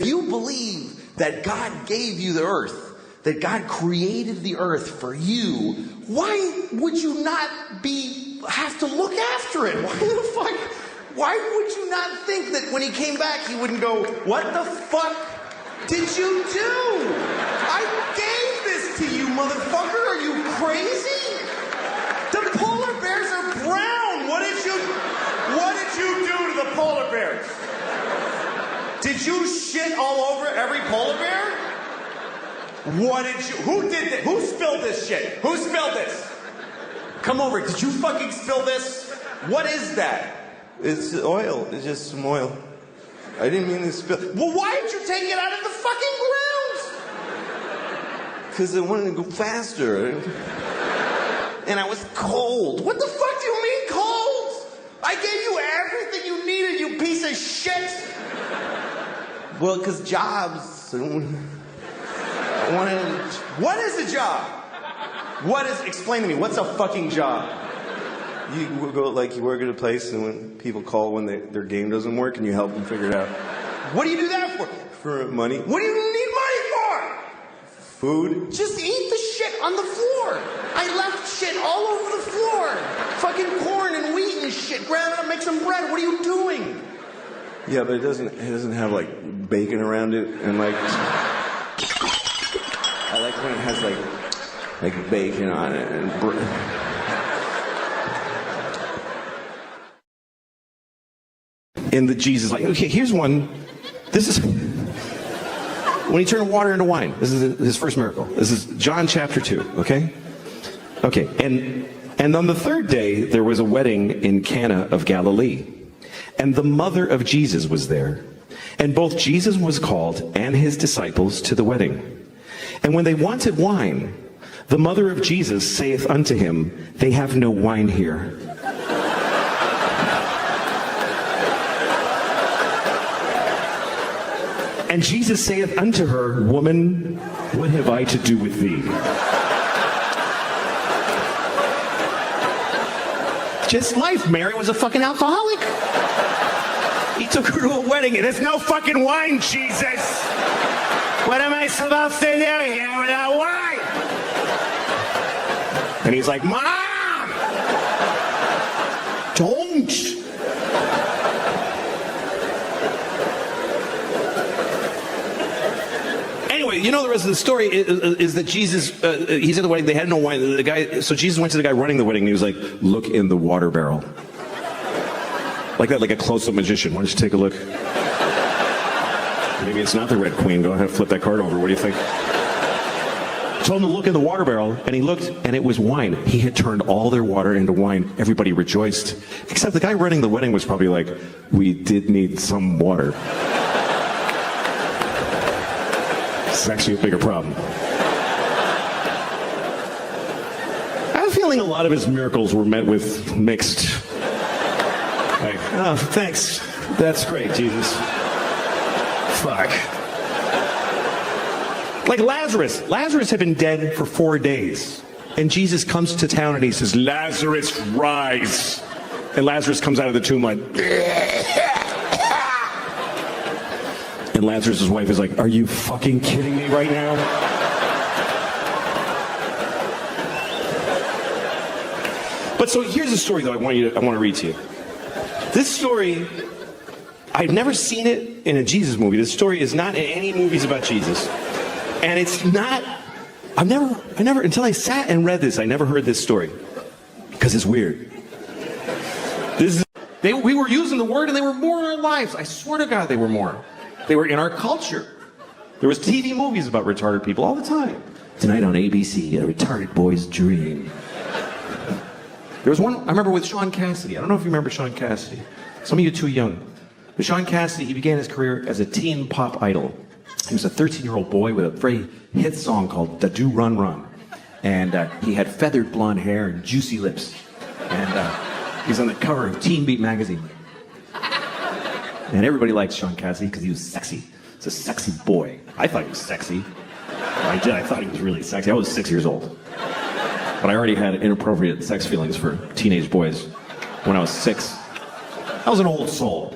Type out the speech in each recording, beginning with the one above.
If you believe that God gave you the earth, that God created the earth for you, why would you not have to look after it? Why would you not think that when he came back he wouldn't go, what the fuck did you do? I gave this to you, motherfucker. Are you crazy? The polar bears are brown. What did you do to the polar bears? Did you shit all over every polar bear? Who did this? Who spilled this shit? Who spilled this? Come over. Did you fucking spill this? What is that? It's oil. It's just some oil. I didn't mean to spill. Well, why didn't you take it out of the fucking ground? Because I wanted to go faster. And I was cold. What the fuck do you mean cold? I gave you everything you needed, you piece of shit. Well, because jobs. What is a job? Explain to me, what's a fucking job? You work at a place, and when people call when their game doesn't work, and you help them figure it out. What do you do that for? For money. What do you need money for? Food. Just eat the shit on the floor. I left shit all over the floor. Fucking corn and wheat and shit. Grab it up, make some bread. What are you doing? Yeah, but it doesn't have like bacon around it, and like I like when it has like bacon on it and In the Jesus, like, okay, here's one. This is when he turned water into wine. This is his first miracle. This is John chapter 2, okay? Okay, and on the third day, there was a wedding in Cana of Galilee. And the mother of Jesus was there. And both Jesus was called and his disciples to the wedding. And when they wanted wine, the mother of Jesus saith unto him, they have no wine here. And Jesus saith unto her, woman, what have I to do with thee? Just life. Mary was a fucking alcoholic. He took her to a wedding and there's no fucking wine, Jesus. What am I supposed to do here without wine? And he's like, Mom! Don't! Anyway, you know the rest of the story is that Jesus, he's at the wedding, they had no wine. So Jesus went to the guy running the wedding and he was like, look in the water barrel. Like that, like a close-up magician. Why don't you take a look? Maybe it's not the Red Queen. Go ahead, flip that card over. What do you think? Told him to look in the water barrel, and he looked, and it was wine. He had turned all their water into wine. Everybody rejoiced. Except the guy running the wedding was probably like, we did need some water. It's actually a bigger problem. I have a feeling a lot of his miracles were met with mixed. Like, oh, thanks. That's great, Jesus. Fuck. Like Lazarus. Lazarus had been dead for 4 days. And Jesus comes to town and he says, Lazarus, rise. And Lazarus comes out of the tomb like, and Lazarus' wife is like, are you fucking kidding me right now? But so here's a story though I want to read to you. This story, I've never seen it in a Jesus movie. This story is not in any movies about Jesus. And it's not, I never, until I sat and read this, I never heard this story. Because it's weird. We were using the word and they were more in our lives. I swear to God they were more. They were in our culture. There was TV movies about retarded people all the time. Tonight on ABC, a retarded boy's dream. There was one, I remember with Sean Cassidy. I don't know if you remember Sean Cassidy. Some of you are too young. But Sean Cassidy, he began his career as a teen pop idol. He was a 13-year-old boy with a very hit song called Da Do Run Run. And he had feathered blonde hair and juicy lips. And he was on the cover of Teen Beat magazine. And everybody liked Sean Cassidy because he was sexy. He's a sexy boy. I thought he was sexy. I thought he was really sexy. I was 6 years old. But I already had inappropriate sex feelings for teenage boys when I was 6. I was an old soul.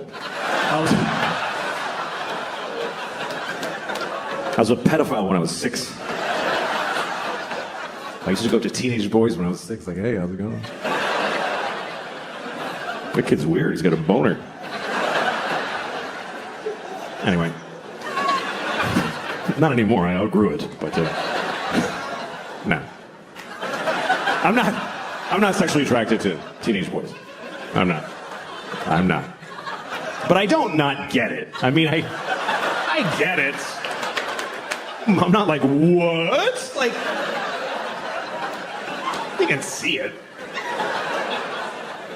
I was a pedophile when I was 6. I used to go up to teenage boys when I was 6, like, hey, how's it going? That kid's weird, he's got a boner. Anyway. Not anymore, I outgrew it, but no. I'm not sexually attracted to teenage boys. I'm not. But I don't not get it. I mean, I get it. I'm not like, what? Like, you can see it.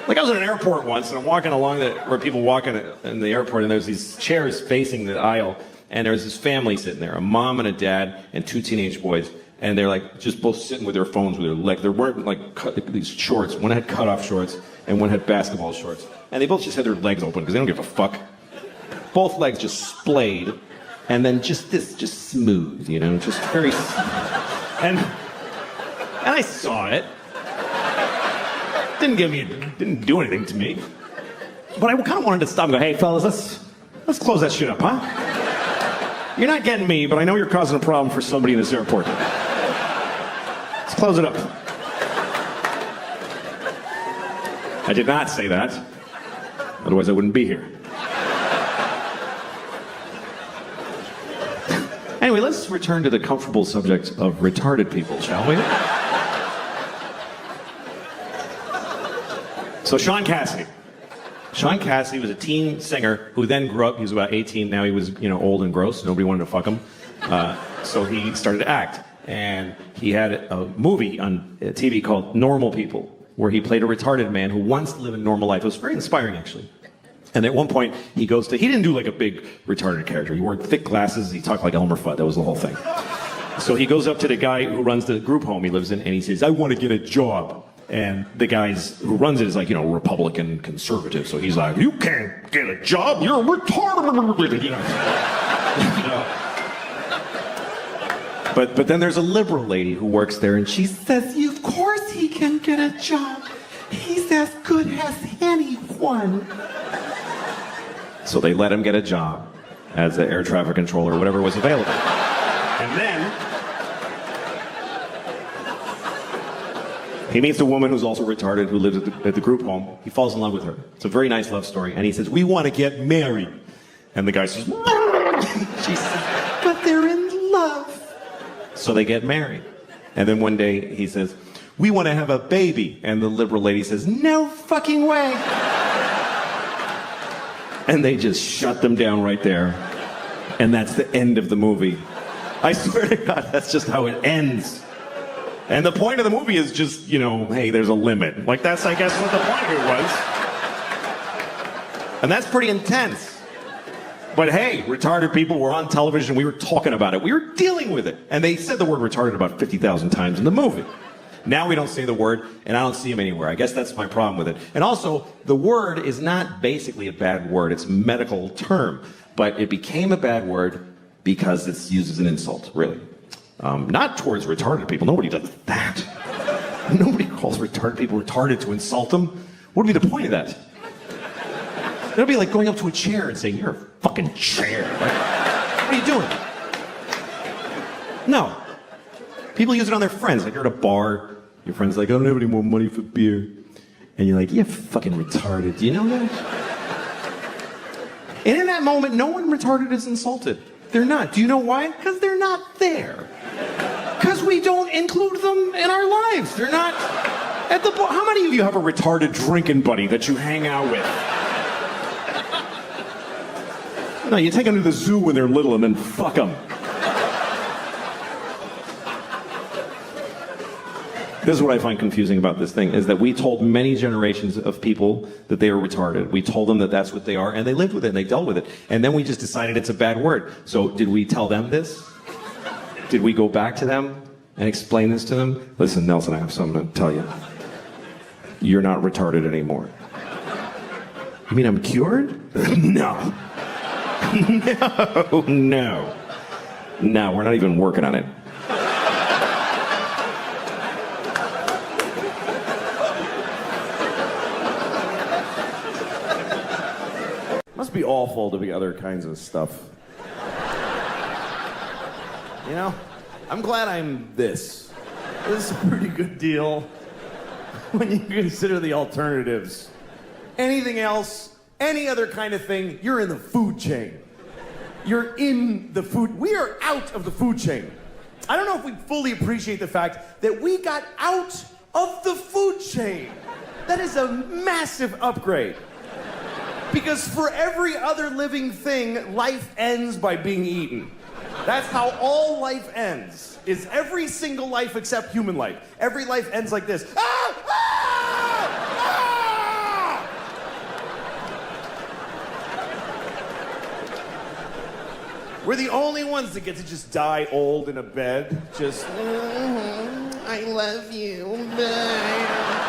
Like, I was at an airport once, and I'm walking along where people walk in the airport, and there's these chairs facing the aisle, and there's this family sitting there, a mom and a dad and 2 teenage boys, and they're like just both sitting with their phones with their legs. They're wearing like these shorts. One had cutoff shorts, and one had basketball shorts, and they both just had their legs open because they don't give a fuck. Both legs just splayed, and then just smooth, you know, just very. And I saw it. Didn't do anything to me. But I kind of wanted to stop and go, hey, fellas, let's close that shit up, huh? You're not getting me, but I know you're causing a problem for somebody in this airport. Let's close it up. I did not say that. Otherwise, I wouldn't be here. Anyway, let's return to the comfortable subject of retarded people, shall we? So Sean Cassidy. Sean Cassidy was a teen singer who then grew up. He was about 18. Now he was, old and gross. Nobody wanted to fuck him. So he started to act. And he had a movie on TV called Normal People, where he played a retarded man who wants to live a normal life. It was very inspiring, actually. And at one point, he didn't do like a big retarded character. He wore thick glasses. He talked like Elmer Fudd. That was the whole thing. So he goes up to the guy who runs the group home he lives in, and he says, I want to get a job. And the guys who runs it is like, Republican conservative. So he's like, you can't get a job. You're retarded. But then there's a liberal lady who works there, and she says, of course he can get a job. He's as good as anyone. So they let him get a job as an air traffic controller or whatever was available. And then he meets a woman who's also retarded who lives at the group home. He falls in love with her. It's a very nice love story. And he says, we want to get married. And the guy says, she says, but they're in love. So they get married. And then one day he says, we want to have a baby. And the liberal lady says, no fucking way. And they just shut them down right there. And that's the end of the movie. I swear to God, that's just how it ends. And the point of the movie is just, hey, there's a limit. Like, that's, I guess, what the point of it was. And that's pretty intense. But hey, retarded people were on television. We were talking about it. We were dealing with it. And they said the word retarded about 50,000 times in the movie. Now we don't say the word, and I don't see them anywhere. I guess that's my problem with it. And also, the word is not basically a bad word. It's a medical term. But it became a bad word because it's used as an insult, really. Not towards retarded people. Nobody does that. Nobody calls retarded people retarded to insult them. What would be the point of that? It'll be like going up to a chair and saying, you're a fucking chair. Like, what are you doing? No. People use it on their friends. Like, you're at a bar, your friend's like, I don't have any more money for beer. And you're like, you're fucking retarded. Do you know that? And in that moment, no one retarded is insulted. They're not. Do you know why? Because they're not there. Because we don't include them in our lives. They're not at the bar. How many of you have a retarded drinking buddy that you hang out with? No, you take them to the zoo when they're little and then fuck them. This is what I find confusing about this thing, is that we told many generations of people that they were retarded. We told them that that's what they are, and they lived with it, and they dealt with it. And then we just decided it's a bad word. So did we tell them this? Did we go back to them and explain this to them? Listen, Nelson, I have something to tell you. You're not retarded anymore. You mean I'm cured? No. No, we're not even working on it. Must be awful to be other kinds of stuff. You know? I'm glad I'm this. This is a pretty good deal when you consider the alternatives. Anything else, any other kind of thing, you're in the food chain. You're in the food. We are out of the food chain. I don't know if we fully appreciate the fact that we got out of the food chain. That is a massive upgrade. Because for every other living thing, life ends by being eaten. That's how all life ends, is every single life except human life. Every life ends like this. Ah! Ah! Ah! We're the only ones that get to just die old in a bed. Just, I love you. Bye.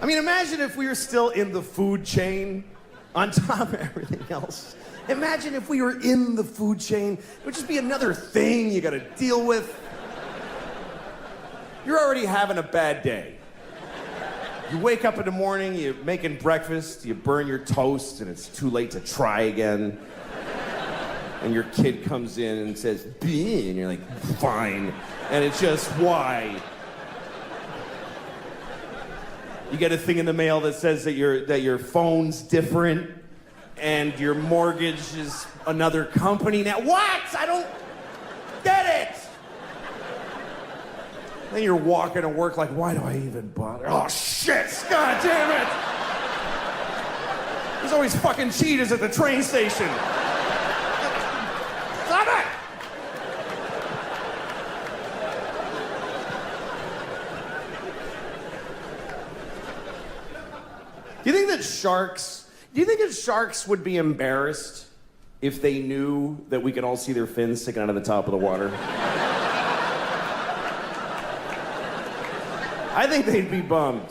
I mean, imagine if we were still in the food chain on top of everything else. Imagine if we were in the food chain. It would just be another thing you gotta deal with. You're already having a bad day. You wake up in the morning, you're making breakfast, you burn your toast, and it's too late to try again. And your kid comes in and says, "Bleh," and you're like, fine. And it's just, why? You get a thing in the mail that says that your phone's different and your mortgage is another company now. What? I don't get it. Then you're walking to work like, why do I even bother? Oh, shit. God damn it. There's always fucking cheetahs at the train station. Stop it. Do you think that sharks would be embarrassed if they knew that we could all see their fins sticking out of the top of the water? I think they'd be bummed,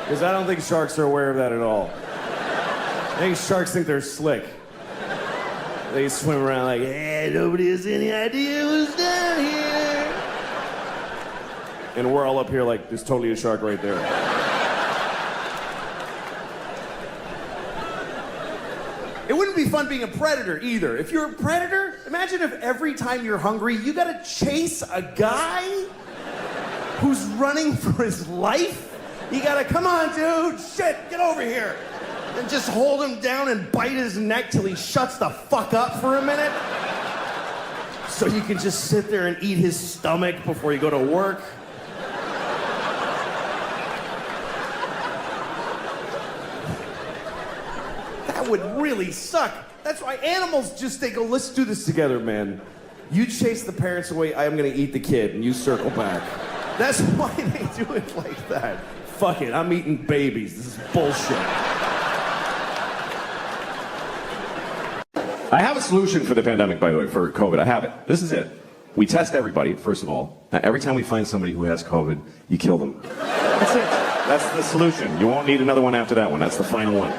because I don't think sharks are aware of that at all. I think sharks think they're slick. They swim around like, hey, nobody has any idea who's down here. And we're all up here like, there's totally a shark right there. It wouldn't be fun being a predator either. If you're a predator, imagine if every time you're hungry, you gotta chase a guy who's running for his life. You gotta, come on, dude, shit, get over here. And just hold him down and bite his neck till he shuts the fuck up for a minute. So you can just sit there and eat his stomach before you go to work. That would really suck. That's why animals just, they go, let's do this together, man. You chase the parents away, I am gonna eat the kid, and you circle back. That's why they do it like that. Fuck it, I'm eating babies. This is bullshit. I have a solution for the pandemic, by the way, for COVID. I have it. This is it. We test everybody, first of all. Every time we find somebody who has COVID, you kill them. That's it. That's the solution. You won't need another one after that one. That's the final one.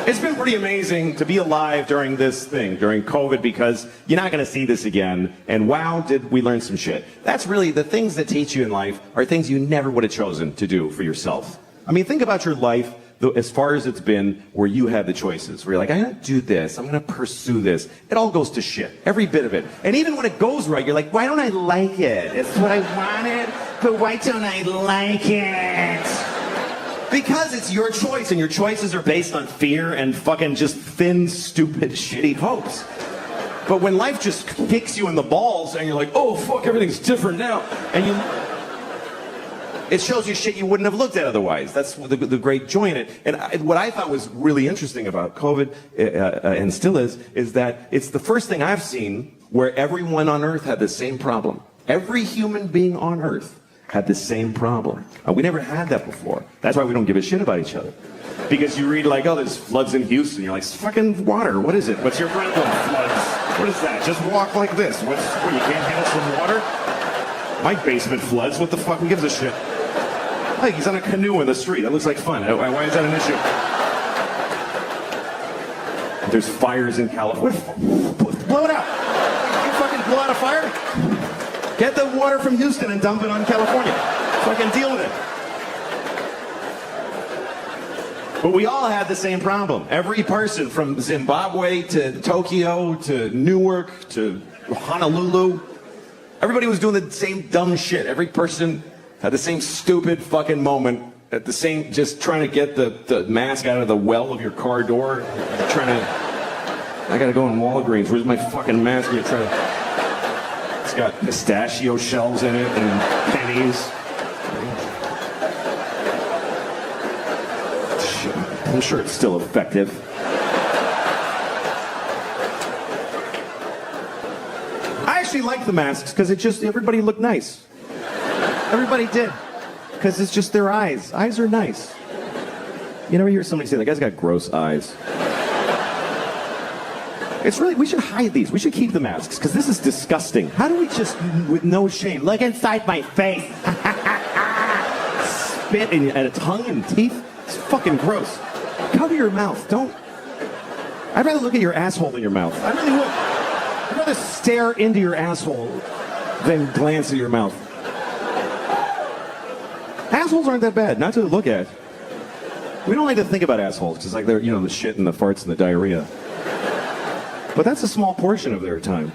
It's been pretty amazing to be alive during this thing, during COVID, because you're not going to see this again. And wow, did we learn some shit. That's really the things that teach you in life are things you never would have chosen to do for yourself. I mean, think about your life as far as it's been where you had the choices, where you're like, I'm going to do this, I'm going to pursue this. It all goes to shit, every bit of it. And even when it goes right, you're like, why don't I like it? It's what I wanted, but why don't I like it? Because it's your choice, and your choices are based on fear and fucking just thin, stupid, shitty hopes. But when life just kicks you in the balls and you're like, oh, fuck, everything's different now, and it shows you shit you wouldn't have looked at otherwise. That's the great joy in it. And what I thought was really interesting about COVID, and still is that it's the first thing I've seen where everyone on Earth had the same problem. Every human being on Earth had the same problem. We never had that before. That's why we don't give a shit about each other. Because you read like, oh, there's floods in Houston. You're like, it's fucking water. What is it? What's your problem? Floods. What is that? Just walk like this. What, you can't handle some water? My basement floods. What the fuck? Who gives a shit? Like, he's on a canoe in the street. That looks like fun. Why is that an issue? There's fires in California. Blow it out. You fucking blow out a fire? Get the water from Houston and dump it on California. Fucking deal with it. But we all had the same problem. Every person from Zimbabwe to Tokyo to Newark to Honolulu, everybody was doing the same dumb shit. Every person had the same stupid fucking moment at the same, just trying to get the mask out of the well of your car door. I gotta go in Walgreens. Where's my fucking mask? It's got pistachio shells in it and pennies. I'm sure it's still effective. I actually like the masks because everybody looked nice. Everybody did. Because it's just their eyes. Eyes are nice. You never hear somebody say, that guy's got gross eyes. We should hide these. We should keep the masks because this is disgusting. How do we just, with no shame, look inside my face, spit at a tongue and teeth? It's fucking gross. Cover your mouth. I'd rather look at your asshole than your mouth. I really would. I'd rather stare into your asshole than glance at your mouth. Assholes aren't that bad, not to look at. We don't like to think about assholes because they're, the shit and the farts and the diarrhea. But that's a small portion of their time.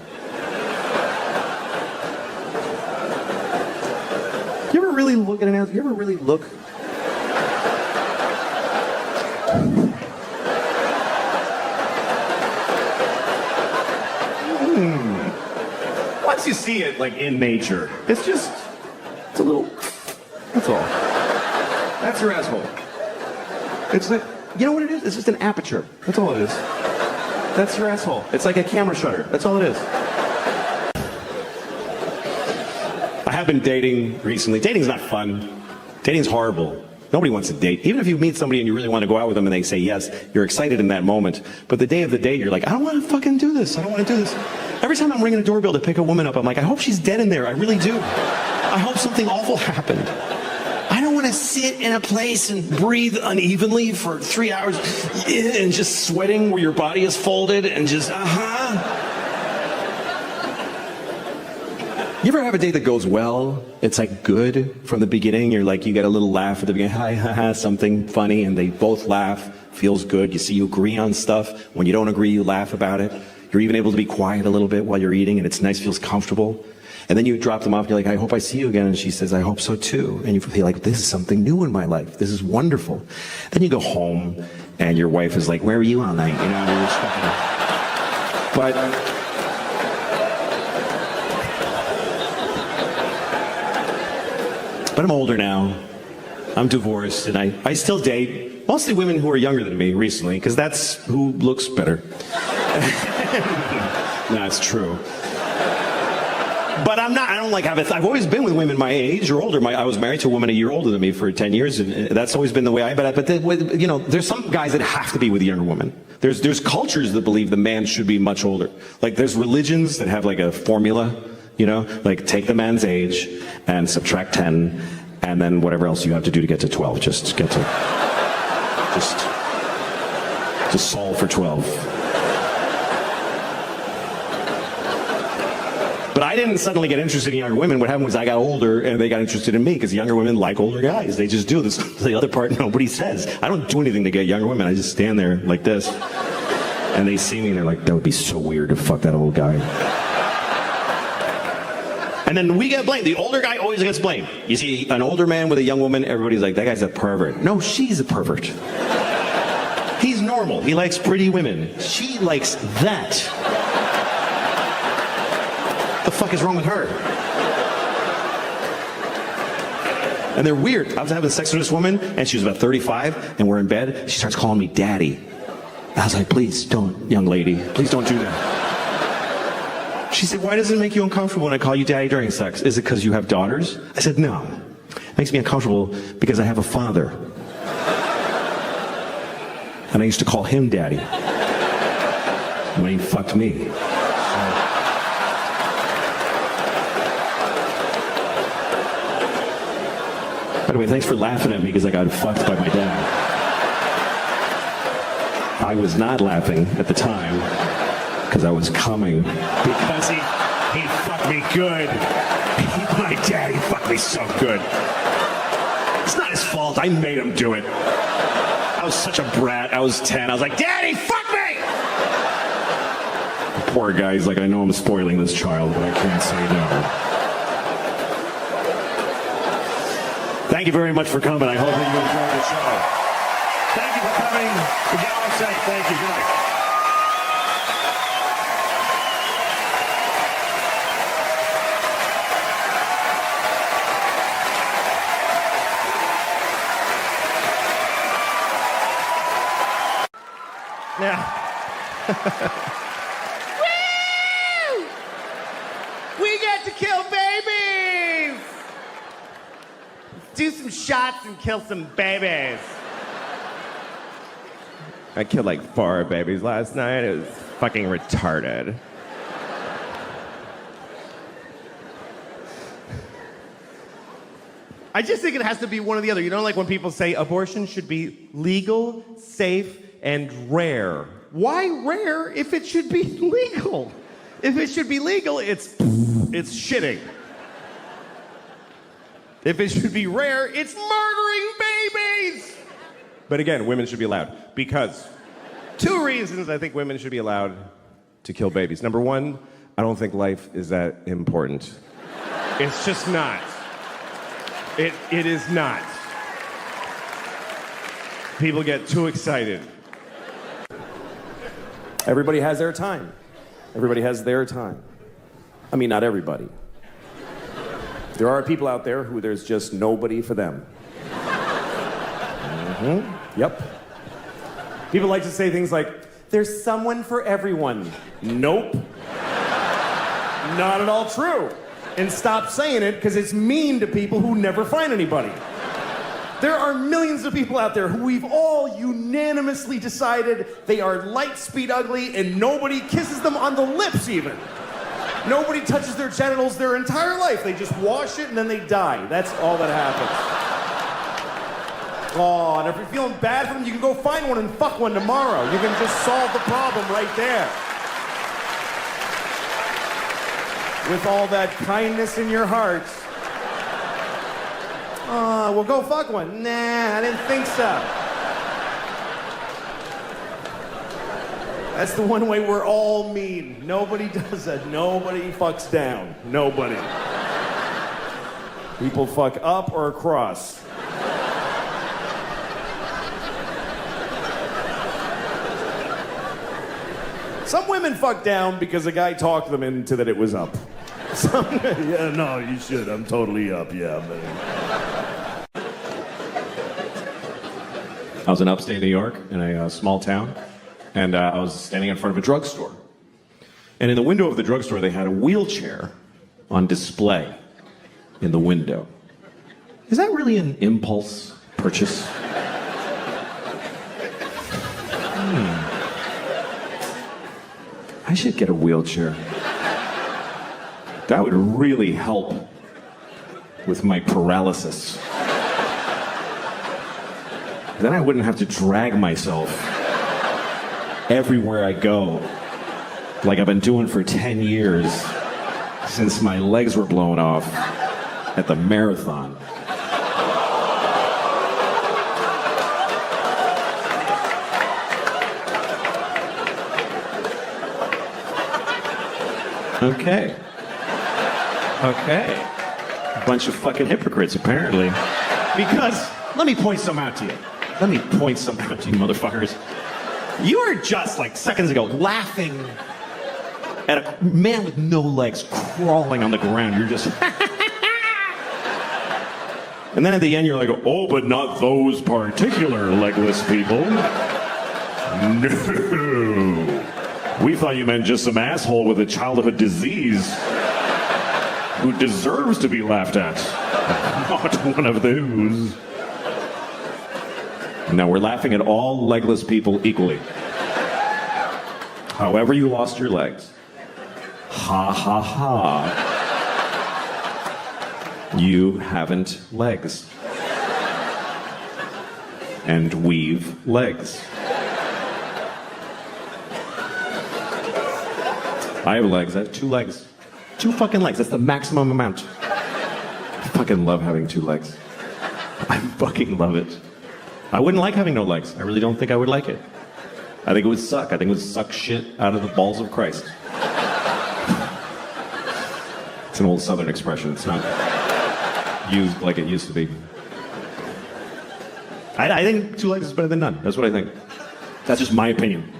You ever really look at an asshole? You ever really look? Once you see it, in nature, it's a little, that's all. That's your asshole. You know what it is? It's just an aperture. That's all it is. That's your asshole. It's like a camera shutter. That's all it is. I have been dating recently. Dating's not fun. Dating's horrible. Nobody wants to date. Even if you meet somebody and you really want to go out with them and they say yes, you're excited in that moment. But the day of the date, you're like, I don't want to fucking do this. I don't want to do this. Every time I'm ringing a doorbell to pick a woman up, I'm like, I hope she's dead in there. I really do. I hope something awful happened. I don't want to sit in a place and breathe unevenly for 3 hours and just sweating where your body is folded and just, You ever have a date that goes well? It's good from the beginning. You get a little laugh at the beginning. Hi, haha, something funny. And they both laugh. Feels good. You agree on stuff. When you don't agree, you laugh about it. You're even able to be quiet a little bit while you're eating and it's nice, feels comfortable. And then you drop them off and you're like, I hope I see you again. And she says, I hope so too. And you feel like, this is something new in my life. This is wonderful. Then you go home and your wife is like, where were you all night? But I'm older now. I'm divorced and I still date mostly women who are younger than me recently because that's who looks better. That's true. But I've always been with women my age or older. I was married to a woman a year older than me for 10 years, and that's always been the way there's some guys that have to be with a younger woman. There's cultures that believe the man should be much older. There's religions that have a formula, take the man's age and subtract 10, and then whatever else you have to do to get to 12, just solve for 12. But I didn't suddenly get interested in younger women. What happened was I got older and they got interested in me because younger women like older guys. They just do this. The other part nobody says. I don't do anything to get younger women. I just stand there like this. And they see me and they're like, that would be so weird to fuck that old guy. And then we get blamed. The older guy always gets blamed. You see an older man with a young woman, everybody's like, that guy's a pervert. No, she's a pervert. He's normal. He likes pretty women. She likes that. What the fuck is wrong with her? And they're weird. I was having sex with this woman, and she was about 35, and we're in bed. She starts calling me daddy. I was like, please don't, young lady. Please don't do that. She said, why does it make you uncomfortable when I call you daddy during sex? Is it because you have daughters? I said, no. It makes me uncomfortable because I have a father. And I used to call him daddy when he fucked me. By the way, thanks for laughing at me because I got fucked by my dad. I was not laughing at the time because I was coming. Because he fucked me good. My daddy fucked me so good. It's not his fault. I made him do it. I was such a brat. I was 10. I was like, Daddy, fuck me! The poor guy, he's like, I know I'm spoiling this child, but I can't say no. Thank you very much for coming. I hope that you enjoyed the show. Thank you for coming. We get all safe. Thank you. Good night. Now, woo! We get to kill babies! Do some shots and kill some babies. I killed like 4 babies last night. It was fucking retarded. I just think it has to be one or the other. You know, like when people say abortion should be legal, safe, and rare. Why rare if it should be legal? If it should be legal, it's shitting. If it should be rare, it's murdering babies. But again, women should be allowed because 2 reasons I think women should be allowed to kill babies. Number 1, I don't think life is that important. It's just not. It is not. People get too excited. Everybody has their time. Everybody has their time. I mean, not everybody. There are people out there who there's just nobody for them. Yep. People like to say things like, there's someone for everyone. Nope. Not at all true. And stop saying it because it's mean to people who never find anybody. There are millions of people out there who we've all unanimously decided they are light speed ugly and nobody kisses them on the lips even. Nobody touches their genitals their entire life. They just wash it and then they die. That's all that happens. Oh, and if you're feeling bad for them, you can go find one and fuck one tomorrow. You can just solve the problem right there. With all that kindness in your heart. Oh, well, go fuck one. Nah, I didn't think so. That's the one way we're all mean. Nobody does that. Nobody fucks down. Nobody. People fuck up or across. Some women fuck down because a guy talked them into that it was up. Yeah, no, you should. I'm totally up, yeah, man. I was in upstate New York in a small town, and I was standing in front of a drugstore. And in the window of the drugstore, they had a wheelchair on display in the window. Is that really an impulse purchase? I should get a wheelchair. That would really help with my paralysis. Then I wouldn't have to drag myself everywhere I go, like I've been doing for 10 years since my legs were blown off at the marathon. Okay. A bunch of fucking hypocrites, apparently. Because, let me point some out to you. Let me point some out to you, motherfuckers. You were just, like, seconds ago, laughing at a man with no legs crawling on the ground. You're just... And then at the end, you're like, oh, but not those particular legless people. No. We thought you meant just some asshole with a childhood disease who deserves to be laughed at. Not one of those. No, we're laughing at all legless people equally. However you lost your legs. Ha ha ha. You haven't legs. And we've legs. I have legs. I have 2 legs. 2 fucking legs. That's the maximum amount. I fucking love having 2 legs. I fucking love it. I wouldn't like having no legs. I really don't think I would like it. I think it would suck. I think it would suck shit out of the balls of Christ. It's an old Southern expression. It's not used like it used to be. I think 2 legs is better than none. That's what I think. That's just my opinion.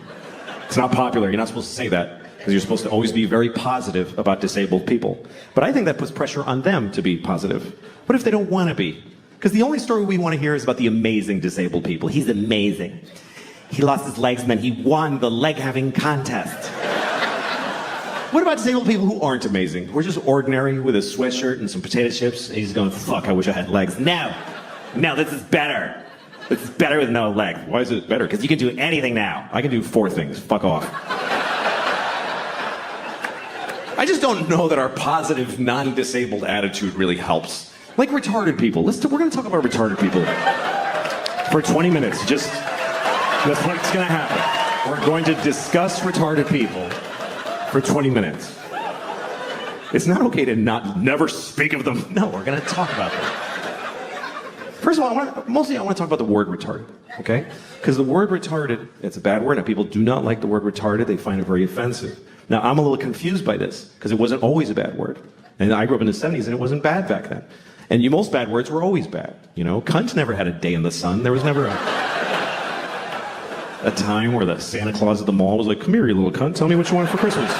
It's not popular. You're not supposed to say that because you're supposed to always be very positive about disabled people. But I think that puts pressure on them to be positive. What if they don't want to be? Because the only story we want to hear is about the amazing disabled people. He's amazing. He lost his legs, man. He won the leg-having contest. What about disabled people who aren't amazing? We're just ordinary with a sweatshirt and some potato chips, and he's going, fuck, I wish I had legs. No, this is better. This is better with no legs. Why is it better? Because you can do anything now. I can do 4 things. Fuck off. I just don't know that our positive, non-disabled attitude really helps. Like retarded people. We're going to talk about retarded people for 20 minutes. That's what's going to happen. We're going to discuss retarded people for 20 minutes. It's not okay to never speak of them. No, we're going to talk about them. First of all, I want to talk about the word retarded, okay? Because the word retarded, it's a bad word, and people do not like the word retarded. They find it very offensive. Now, I'm a little confused by this, because it wasn't always a bad word. And I grew up in the 70s, and it wasn't bad back then. And most bad words were always bad. You know, cunt never had a day in the sun. There was never a time where the Santa Claus at the mall was like, come here, you little cunt, tell me what you want for Christmas.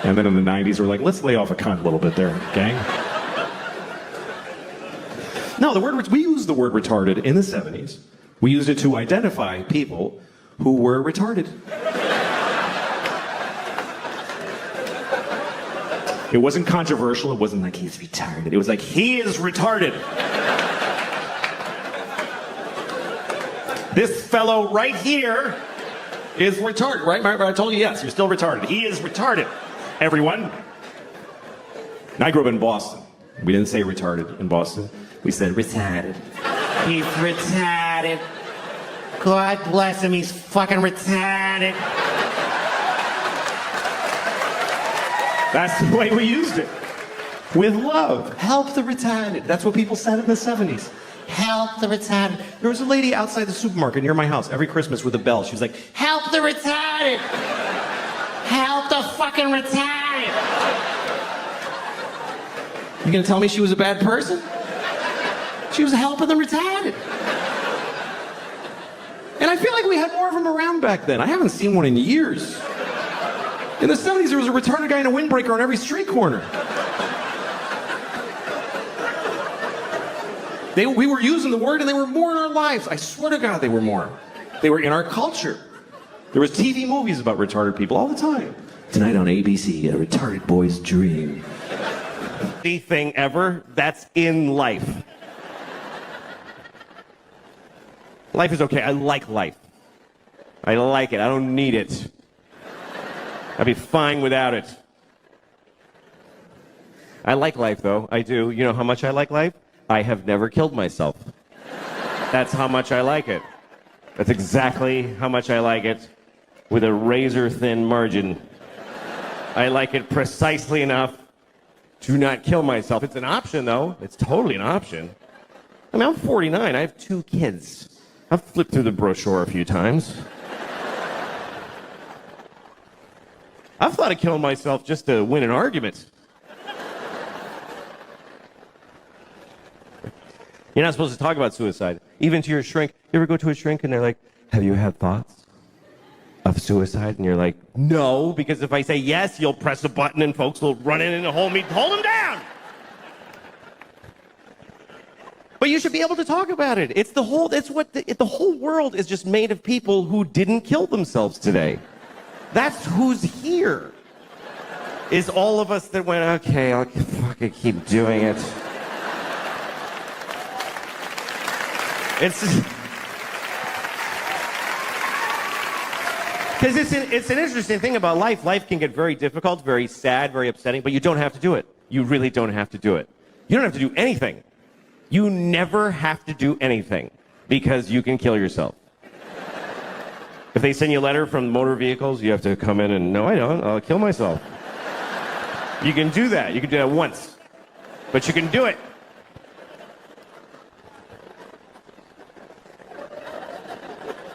And then in the 90s, we're like, let's lay off a cunt a little bit there, gang. No, we used the word retarded in the 70s. We used it to identify people who were retarded. It wasn't controversial. It wasn't like he's retarded. It was like he is retarded. This fellow right here is retarded, right? I told you yes, you're still retarded. He is retarded, everyone. And I grew up in Boston. We didn't say retarded in Boston. We said retarded. He's retarded. God bless him, he's fucking retarded. That's the way we used it. With love. Help the retarded. That's what people said in the 70s. Help the retarded. There was a lady outside the supermarket near my house every Christmas with a bell. She was like, help the retarded. Help the fucking retarded. You gonna tell me she was a bad person? She was helping the retarded. And I feel like we had more of them around back then. I haven't seen one in years. In the 70s, there was a retarded guy in a windbreaker on every street corner. We were using the word, and they were more in our lives. I swear to God, they were more. They were in our culture. There was TV movies about retarded people all the time. Tonight on ABC, a retarded boy's dream. Anything ever that's in life. Life is okay. I like life. I like it. I don't need it. I'd be fine without it. I like life, though. I do. You know how much I like life? I have never killed myself. That's how much I like it. That's exactly how much I like it, with a razor-thin margin. I like it precisely enough to not kill myself. It's an option, though. It's totally an option. I mean, I'm 49. I have 2 kids. I've flipped through the brochure a few times. I've thought of killing myself just to win an argument. You're not supposed to talk about suicide. Even to your shrink. You ever go to a shrink and they're like, have you had thoughts of suicide? And you're like, no, because if I say yes, you'll press a button and folks will run in and hold them down. But you should be able to talk about it. The whole world is just made of people who didn't kill themselves today. That's who's here. Is all of us that went, okay, I'll fucking keep doing it. It's because it's an interesting thing about life. Life can get very difficult, very sad, very upsetting, but you don't have to do it. You really don't have to do it. You don't have to do anything. You never have to do anything because you can kill yourself. If they send you a letter from motor vehicles, you have to come in and, no, I don't, I'll kill myself. You can do that. You can do that once. But you can do it.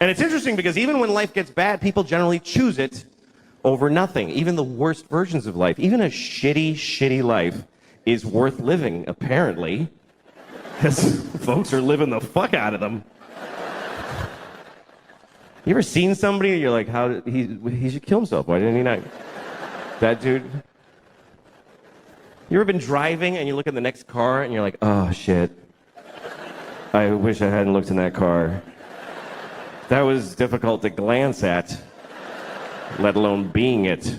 And it's interesting because even when life gets bad, people generally choose it over nothing. Even the worst versions of life, even a shitty, shitty life is worth living, apparently. Because folks are living the fuck out of them. You ever seen somebody and you're like, how did he should kill himself? Why didn't he not? That dude. You ever been driving and you look at the next car and you're like, oh shit. I wish I hadn't looked in that car. That was difficult to glance at, let alone being it.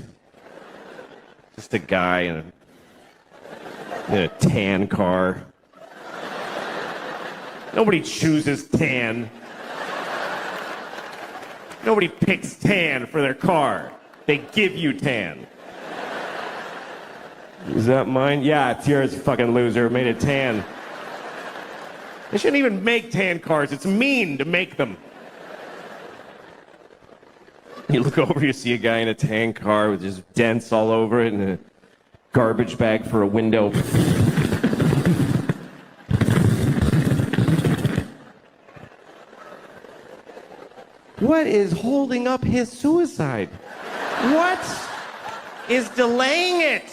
Just a guy in a tan car. Nobody chooses tan. Nobody picks tan for their car. They give you tan. Is that mine? Yeah, it's yours, fucking loser. Made it tan. They shouldn't even make tan cars. It's mean to make them. You look over, you see a guy in a tan car with just dents all over it and a garbage bag for a window. What is holding up his suicide? What is delaying it?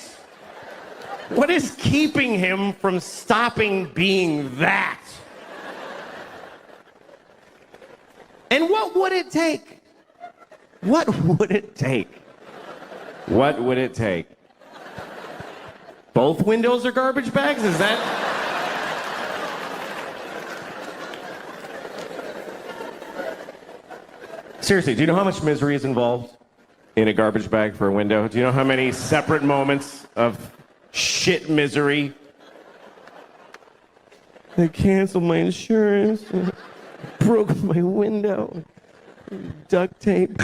What is keeping him from stopping being that? And what would it take? What would it take? What would it take? Both windows are garbage bags? Is that? Seriously, do you know how much misery is involved in a garbage bag for a window? Do you know how many separate moments of shit misery? They canceled my insurance, broke my window, duct tape.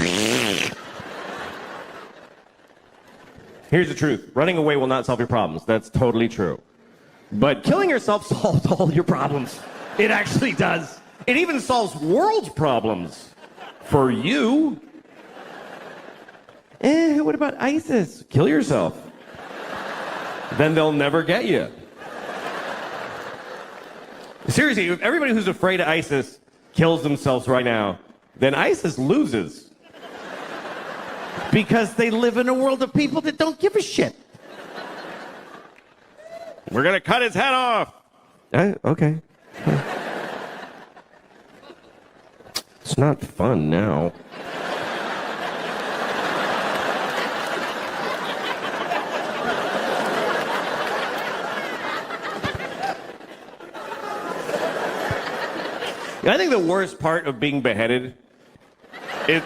Here's the truth. Running away will not solve your problems. That's totally true. But killing yourself solves all your problems. It actually does. It even solves world problems. For you. What about ISIS? Kill yourself. Then they'll never get you. Seriously, if everybody who's afraid of ISIS kills themselves right now, then ISIS loses. Because they live in a world of people that don't give a shit. We're gonna cut his head off. Okay. It's not fun now. I think the worst part of being beheaded is...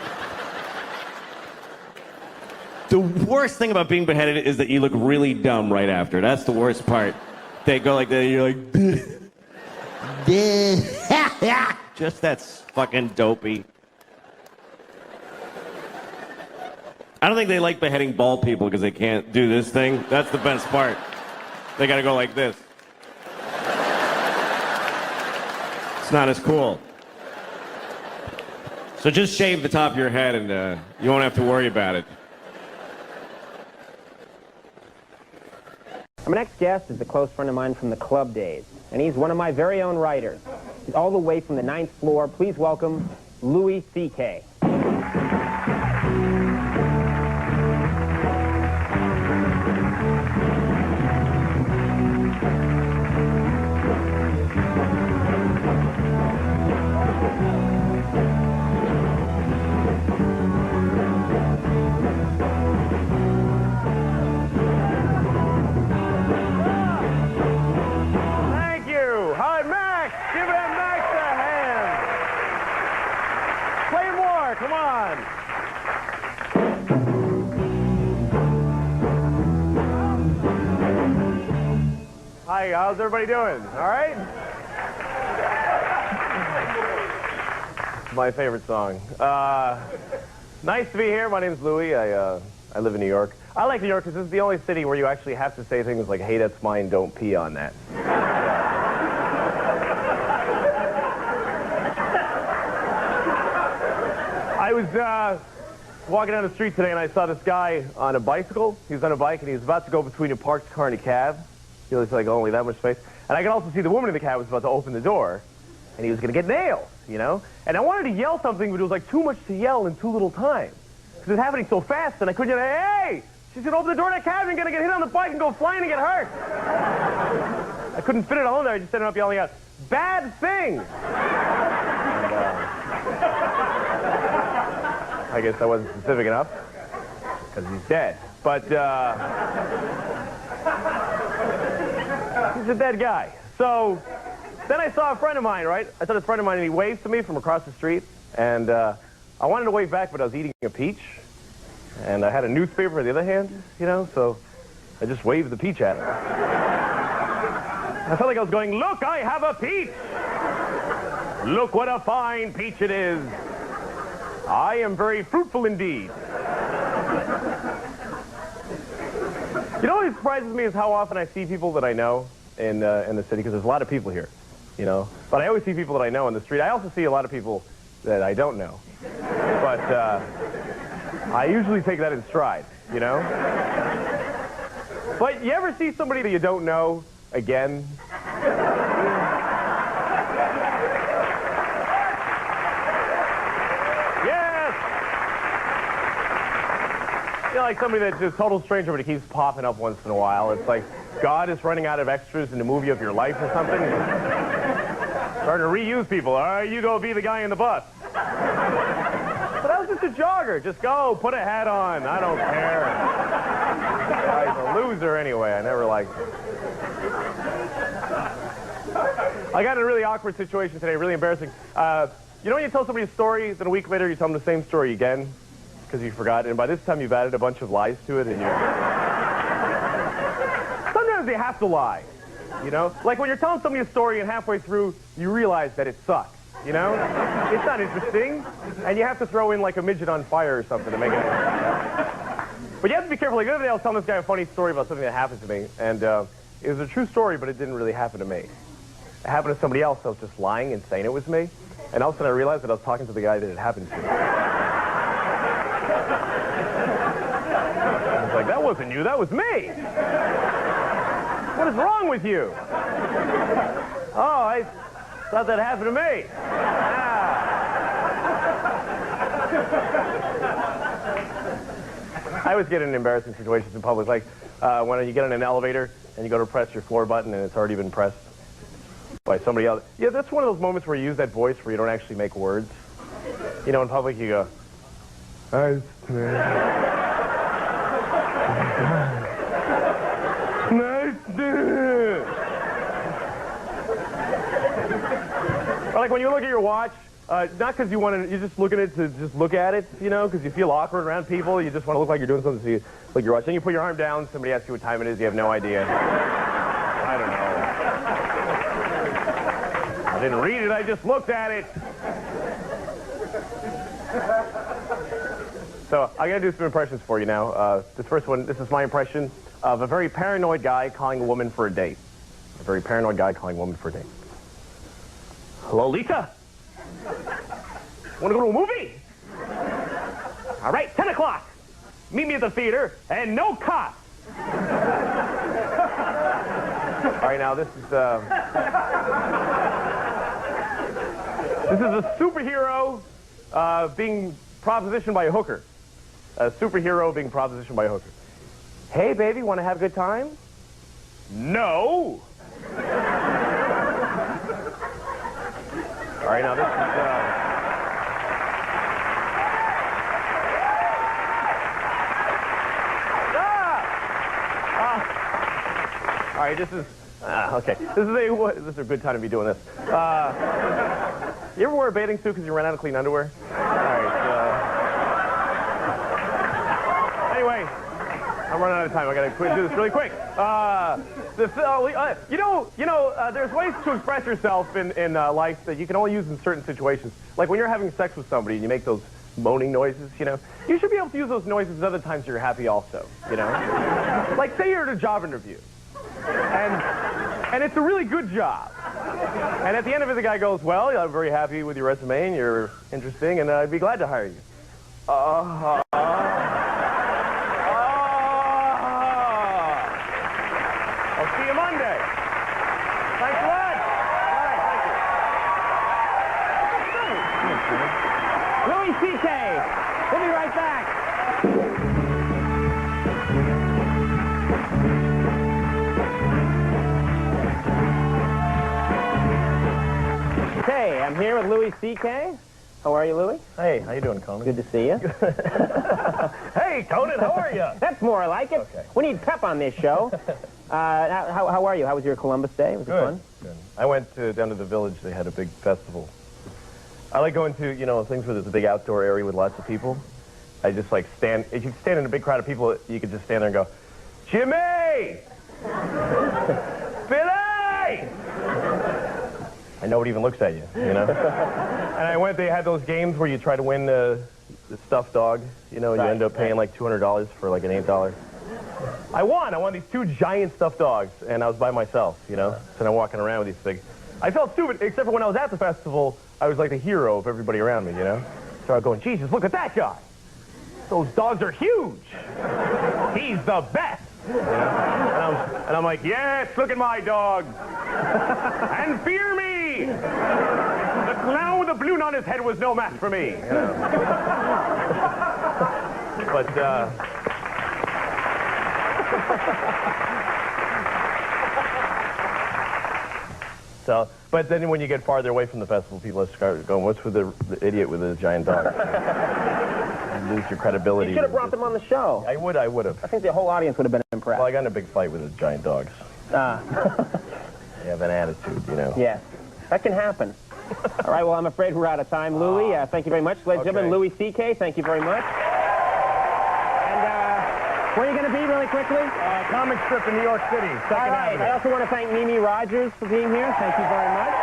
The worst thing about being beheaded is that you look really dumb right after. That's the worst part. They go like that, and you're like... Just that's fucking dopey. I don't think they like beheading bald people because they can't do this thing. That's the best part. They gotta go like this. It's not as cool. So just shave the top of your head and you won't have to worry about it. Our next guest is a close friend of mine from the club days, and he's one of my very own writers. He's all the way from the 9th floor. Please welcome Louis CK. Come on. Hi, how's everybody doing? All right? My favorite song. Nice to be here. My name's Louis. I live in New York. I like New York because this is the only city where you actually have to say things like, hey, that's mine, don't pee on that. I was walking down the street today and I saw this guy on a bicycle. He was on a bike and he was about to go between a parked car and a cab. You know, it's like only that much space. And I could also see the woman in the cab was about to open the door, and he was going to get nailed, you know? And I wanted to yell something, but it was like too much to yell in too little time. Because it was happening so fast, and I couldn't yell, hey! She's going to open the door of that cab and going to get hit on the bike and go flying and get hurt. I couldn't fit it all in there. I just ended up yelling out, bad thing! And, I guess I wasn't specific enough, because he's dead. But, he's a dead guy. So, then I saw a friend of mine, right? I saw this friend of mine, and he waved to me from across the street. And I wanted to wave back, but I was eating a peach. And I had a newspaper in the other hand, you know, so I just waved the peach at him. I felt like I was going, look, I have a peach! Look what a fine peach it is! I am very fruitful indeed. You know what surprises me is how often I see people that I know in the city, because there's a lot of people here, you know. But I always see people that I know on the street. I also see a lot of people that I don't know. But I usually take that in stride, you know. But you ever see somebody that you don't know again? Yes! You know, like somebody that's just a total stranger, but he keeps popping up once in a while. It's like God is running out of extras in the movie of your life or something. Starting to reuse people. All right, you go be the guy in the bus. But I was just a jogger. Just go, put a hat on. I don't care. Guy's a loser anyway. I never liked him. I got in a really awkward situation today, really embarrassing. You know when you tell somebody a story, then a week later you tell them the same story again because you forgot, and by this time you've added a bunch of lies to it, and sometimes they have to lie, you know? Like when you're telling somebody a story and halfway through you realize that it sucks, you know? It's not interesting, and you have to throw in like a midget on fire or something to make it. But you have to be careful. Like the other day I was telling this guy a funny story about something that happened to me, and it was a true story, but it didn't really happen to me. It happened to somebody else. I was just lying and saying it was me. And all of a sudden I realized that I was talking to the guy that it happened to. I was like, that wasn't you, that was me. What is wrong with you? Oh, I thought that happened to me. I always get in embarrassing situations in public, like when you get in an elevator and you go to press your floor button and it's already been pressed by somebody else. Yeah, that's one of those moments where you use that voice where you don't actually make words. You know, in public you go, nice to meet you. Nice to meet you. Or like when you look at your watch, not because you want to, you're just looking at it to just look at it, you know, because you feel awkward around people. You just want to look like you're doing something, so you look at your watch. Then you put your arm down, somebody asks you what time it is, you have no idea. I don't know. I didn't read it, I just looked at it. So I'm going to do some impressions for you now. This first one, this is my impression of a very paranoid guy calling a woman for a date. A very paranoid guy calling a woman for a date. Hello, Lisa? Want to go to a movie? All right, 10 o'clock. Meet me at the theater, and no cops. All right, now this is a superhero being propositioned by a hooker. A superhero being propositioned by a hooker. Hey, baby, want to have a good time? No. All right, now this is... all right, this is... okay. This is a good time to be doing this. You ever wear a bathing suit because you ran out of clean underwear? All right. Anyway, I'm running out of time. I got to do this really quick. There's ways to express yourself in life that you can only use in certain situations. Like when you're having sex with somebody and you make those moaning noises, you know, you should be able to use those noises other times you're happy also, you know? Like say you're at a job interview, and it's a really good job. And at the end of it, the guy goes, well, I'm very happy with your resume, and you're interesting, and I'd be glad to hire you. I'll see you Monday. CK. We'll be right back. Hey, I'm here with Louis CK. How are you, Louis? Hey, how you doing, Conan? Good to see you. Hey, Conan, how are you? That's more like it. Okay. We need pep on this show. How are you? How was your Columbus Day? Was it fun? Good. I went down to the village. They had a big festival. I like going to, things where there's a big outdoor area with lots of people. I just like stand. If you stand in a big crowd of people, you could just stand there and go, Jimmy! Billy! And nobody even looks at you, And I went, they had those games where you try to win the stuffed dog, and you end up paying like $200 for like an $8. I won these 2 giant stuffed dogs, and I was by myself, So I'm walking around with these things. I felt stupid, except for when I was at the festival, I was like the hero of everybody around me, So I was going, Jesus, look at that guy. Those dogs are huge. He's the best. And I'm like, yes, look at my dog. And fear me. The clown with the balloon on his head was no match for me. But, but then when you get farther away from the festival, people start going, what's with the idiot with the giant dog? You lose your credibility. You should have brought them on the show. I would have. I think the whole audience would have been impressed. Well, I got in a big fight with the giant dogs. They have an attitude, Yes, that can happen. All right, well, I'm afraid we're out of time. Louis, thank you very much. Ladies and gentlemen, Louis CK, thank you very much. And where are you going to be really quickly? Comic strip in New York City. All right, I also want to thank Mimi Rogers for being here. Thank you very much.